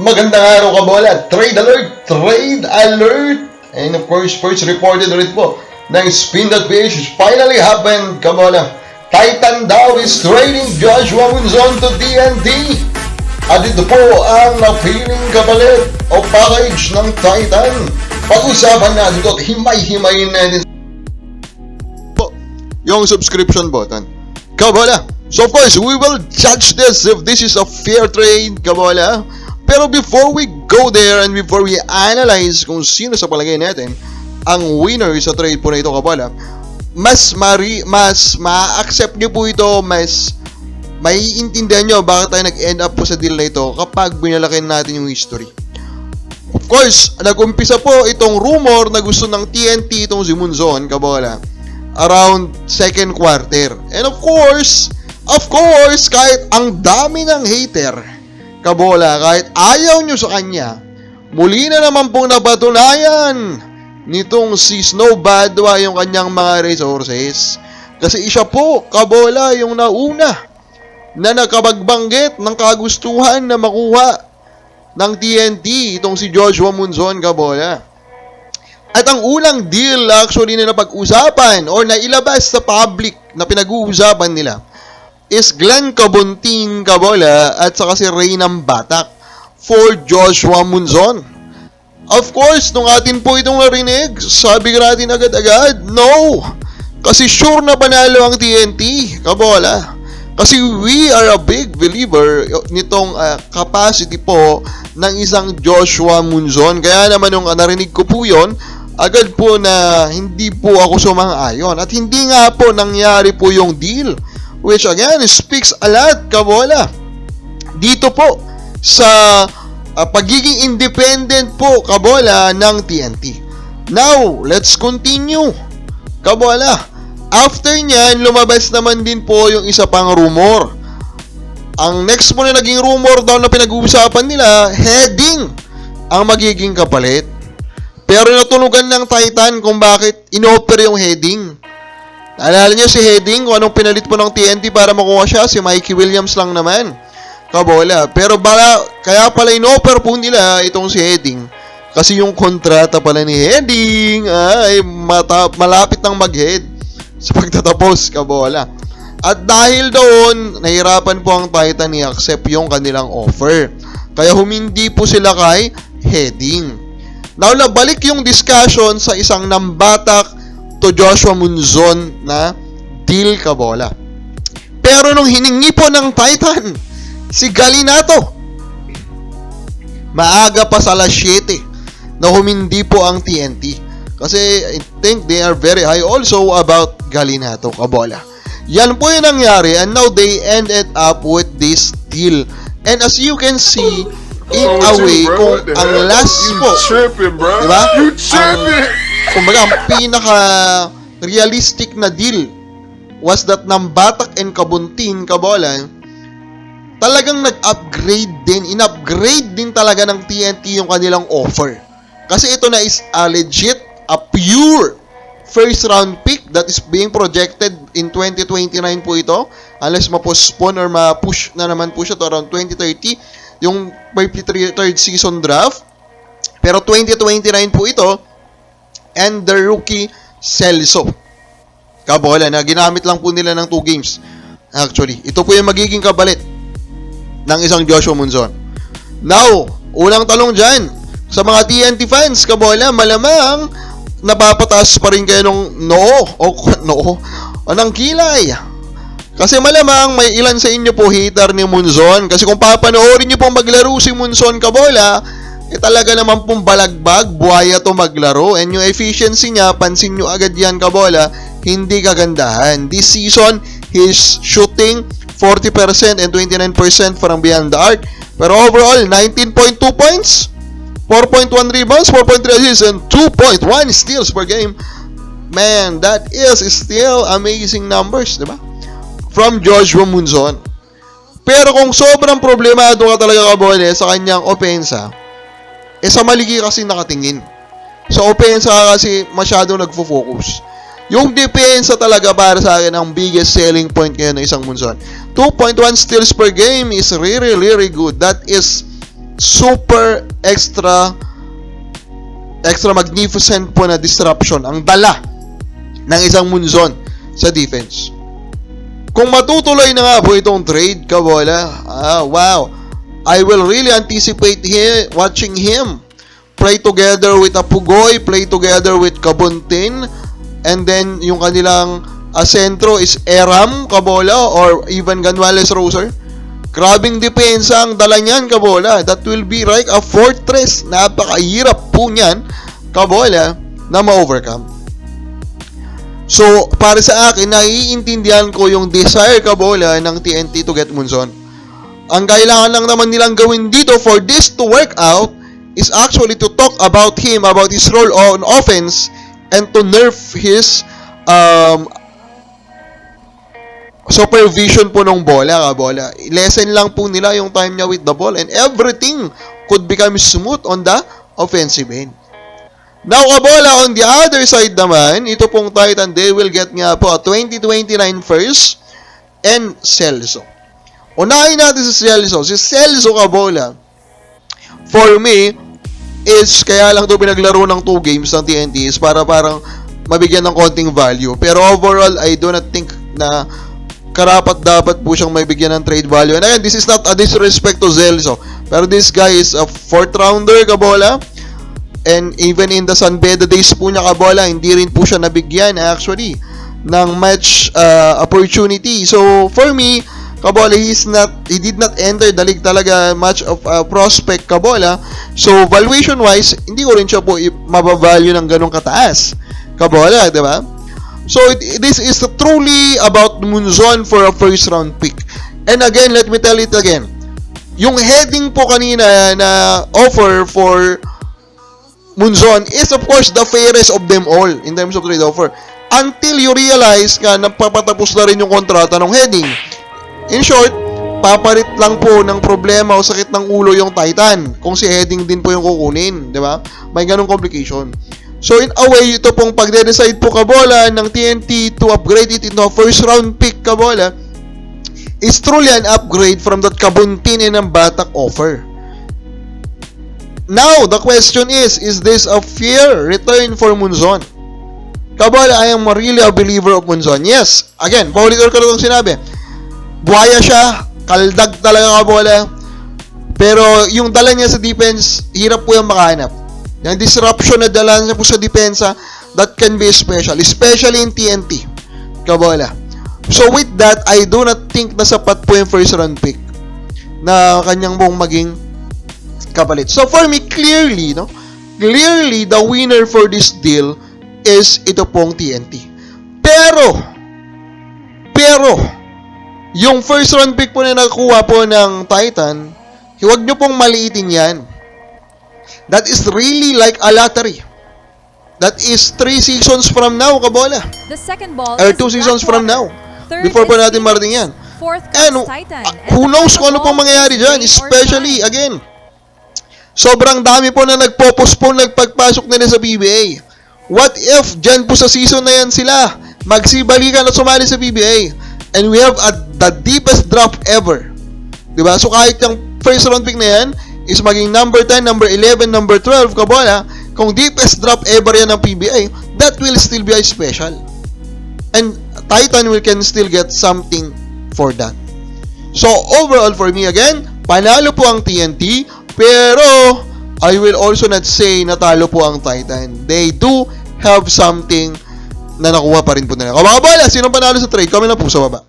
Magandang araw kabola, trade alert! And of course, first reported rin po ng spin.ph which finally happened kabola. Titan daw is trading Joshua Munzon to TNT. At ito po ang napiling kapalit o package ng Titan. Pag-usapan natin ito at himay-himayin natin po yung subscription button. Kabola, so of course, we will judge this if this is a fair trade, kabola. Pero before we go there and before we analyze kung sino sa palagay natin ang winner sa trade po na ito, kabola, mas ma-accept nyo po ito, mas maiintindihan nyo bakit tayo nag-end up po sa deal na ito kapag binalakin natin yung history. Of course, nag-umpisa po itong rumor na gusto ng TNT itong si Munzon, kabola, around second quarter. And of course, kahit ang dami ng hater, kabola, kahit ayaw nyo sa kanya, muli na naman pong napatunayan nitong si Snow Badwa yung kanyang mga resources. Kasi siya po, kabola, yung nauna na nagkabagbanggit ng kagustuhan na makuha ng TNT, itong si Joshua Munzon, kabola. At ang unang deal actually na napag-usapan or nailabas sa public na pinag-uusapan nila is Glenn Cabuntin, kabola, at saka si Reynam Batak for Joshua Munzon. Of course, nung atin po itong narinig, sabi natin agad-agad, no! Kasi sure na panalo ang TNT, kabola. Kasi we are a big believer nitong capacity po ng isang Joshua Munzon. Kaya naman nung narinig ko po yon, agad po na hindi po ako sumang-ayon. At hindi nga po nangyari po yung deal. Which again, speaks a lot, kabola. Dito po, sa pagiging independent po, kabola, ng TNT. Now, let's continue. Kabola, after nyan, lumabas naman din po yung isa pang rumor. Ang next po na naging rumor daw na pinag-uusapan nila, heading ang magiging kapalit. Pero natulugan ng Titan kung bakit inoffer yung heading. Naalala niyo si Heading, kung anong pinalit po ng TNT para makuha siya? Si Mikey Williams lang naman, kabola. Pero kaya pala in-offer po nila itong si Heading. Kasi yung kontrata pala ni Heading ay malapit nang mag-head sa pagtatapos, kabola. At dahil doon, nahirapan po ang Titan i-accept yung kanilang offer. Kaya humindi po sila kay Heading. Now, nabalik yung discussion sa isang Nambatak to Joshua Munzon na deal, kabola. Pero nung hiningi po ng Titan si Galinato, maaga pa sa alas 7 na humindi po ang TNT. Kasi I think they are very high also about Galinato, kabola. Yan po yung nangyari and now they ended up with this deal. And as you can see, in a way, kung ang last po, diba? Kumbaga, ang pinaka-realistic na deal was that Nambatak and Cabuntin, kabola, talagang in-upgrade din talaga ng TNT yung kanilang offer. Kasi ito na is a legit, a pure first round pick that is being projected in 2029 po ito, unless ma-postpone or ma-push na naman po siya to around 2030, yung 53rd season draft. Pero 2029 po ito, and the rookie Celso, kabola, na ginamit lang po nila ng 2 games. Actually, ito po yung magiging kapalit ng isang Joshua Munzon. Now, unang tanong dyan, sa mga TNT fans, kabola, malamang napapataas pa rin kayo ng ng kilay. Kasi malamang may ilan sa inyo po hater ni Munzon. Kasi kung papanoorin nyo pong maglaro si Munzon, kabola, talaga naman pong balagbag, buhaya to maglaro. And yung efficiency niya, pansin nyo agad yan, kabola, hindi kagandahan. This season, he's shooting 40% and 29% from beyond the arc. Pero overall, 19.2 points, 4.1 rebounds, 4.3 assists, and 2.1 steals per game. Man, that is still amazing numbers, di ba? From Joshua Munzon. Pero kung sobrang problemado ka talaga, kabola, sa kanyang opensa, sa maligi kasi nakatingin. Sa opensa kasi masyadong nagfo-focus. Yung depensa talaga para sa akin ang biggest selling point ngayon ng isang Munzon. 2.1 steals per game is really, really good. That is super extra magnificent po na disruption ang dala ng isang Munzon sa defense. Kung matutuloy na nga po itong trade, kabola, wow, I will really anticipate watching him play together with Pugoy, play together with Kabuntin, and then yung kanilang sentro is Eram, kabola, or even Ganwales Roser. Grabing depensa ang dala niyan, kabola. That will be like a fortress. Napakahirap po niyan, kabola, na ma-overcome. So, para sa akin, naiintindihan ko yung desire, kabola, ng TNT to get Munzon. Ang kailangan lang naman nilang gawin dito for this to work out is actually to talk about him, about his role on offense, and to nerf his supervision po ng bola, kabola. Lesson lang po nila yung time niya with the ball and everything could become smooth on the offensive end. Now, kabola, on the other side naman, ito pong Titan, they will get nga po a 2029 first and Celso. Unahin natin si Celso. Si Celso, kabola, for me, is kaya lang ito pinaglaro ng 2 games ng TNT is para parang mabigyan ng konting value. Pero overall, I do not think na karapat-dapat po siyang may bigyan ng trade value. And again, this is not a disrespect to Celso. Pero this guy is a 4th rounder, kabola. And even in the San Beda days po niya, kabola, hindi rin po siya nabigyan actually ng match opportunity. So, for me, kabola, he did not enter the league talaga much of a prospect, kabola. So, valuation-wise, hindi ko rin siya po mabavalue ng ganong kataas, kabola, di ba? So, this is truly about Munzon for a first round pick. And again, let me tell it again. Yung heading po kanina na offer for Munzon is of course the fairest of them all in terms of trade offer. Until you realize na napapatapos na rin yung kontrata ng heading. In short, papalit lang po ng problema o sakit ng ulo yung Titan kung si heading din po yung kukunin, di ba? May ganong complication. So, in a way, ito pong pagde-decide po, kabola, ng TNT to upgrade it into a first-round pick, kabola, is truly an upgrade from that Kabuntin and Batak offer. Now, the question is this a fair return for Munzon? Kabola, I am really a believer of Munzon. Yes, again, paulit-ulit ko na itong sinabi. Buhaya siya, kaldag talaga, kabola, pero yung dala niya sa defense, hirap po yung makahanap. Yung disruption na dala niya po sa depensa, that can be special, especially in TNT, kabola. So with that, I do not think na sapat po yung first round pick na kanyang mong maging kapalit. So for me, clearly, the winner for this deal is ito pong TNT. Pero, yung first round pick po na nakuha po ng Titan, huwag nyo pong maliitin yan. That is really like a lottery. That is 3 seasons from now, kabola. The second ball Or is 2 seasons from now. Third Before pa is natin marating yan. Fourth And comes Titan. who And knows the kung ano pong ball mangyayari is dyan. rain or Especially, shine. again, sobrang dami po na nagpo-postpone nagpagpasok nila sa PBA. What if dyan po sa season na yan sila magsibalikan at sumali sa PBA? And we have the deepest drop ever. Diba? So kahit yung first round pick na yan is maging number 10, number 11, number 12, kabola, kung deepest drop ever yan ng PBA, that will still be a special. And Titan can still get something for that. So, overall for me, again, panalo po ang TNT, pero I will also not say natalo po ang Titan. They do have something na nakuha pa rin po nila. Kabola, sino panalo sa trade? Comment na po sa baba.